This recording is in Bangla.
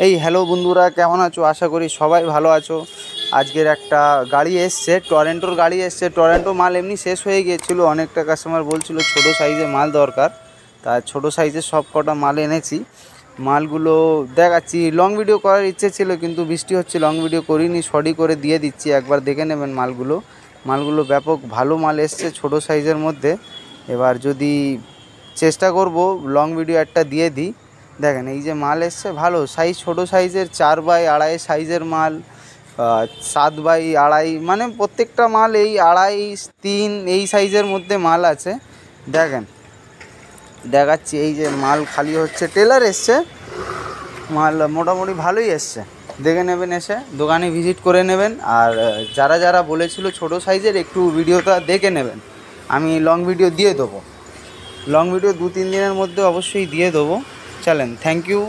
এই হ্যালো বন্ধুরা, কেমন আছো? আশা করি সবাই ভালো আছো। আজকের একটা গাড়ি এসছে, টরেন্টোর গাড়ি এসছে। টরেন্টো মাল এমনি শেষ হয়ে গিয়েছিলো, অনেকটা কাস্টমার বলছিল ছোটো সাইজে মাল দরকার, তা ছোটো সাইজের সব কটা মাল এনেছি। মালগুলো দেখাচ্ছি। লং ভিডিও করার ইচ্ছে ছিল কিন্তু বৃষ্টি হচ্ছে, লং ভিডিও করিনি, শর্টই করে দিয়ে দিচ্ছি। একবার দেখে নেবেন মালগুলো ব্যাপক ভালো মাল এসছে ছোটো সাইজের মধ্যে। এবার যদি চেষ্টা করব লং ভিডিও একটা দিয়ে দিই। দেখেন এই যে মাল এসছে ভালো সাইজ, ছোটো সাইজের 4x2 সাইজের মাল, 7x2, মানে প্রত্যেকটা মাল এই 2.5-3 এই সাইজের মধ্যে মাল আছে। দেখেন দেখাচ্ছি, এই যে মাল খালি হচ্ছে, টেলার এসছে, মাল মোটামুটি ভালোই এসছে। দেখে নেবেন, এসে দোকানে ভিজিট করে নেবেন। আর যারা যারা বলেছিল ছোটো সাইজের, একটু ভিডিওটা দেখে নেবেন। আমি লং ভিডিও দিয়ে দেবো, লং ভিডিও 2-3 দিনের মধ্যে অবশ্যই দিয়ে দেবো। চলেন, থ্যাংক ইউ।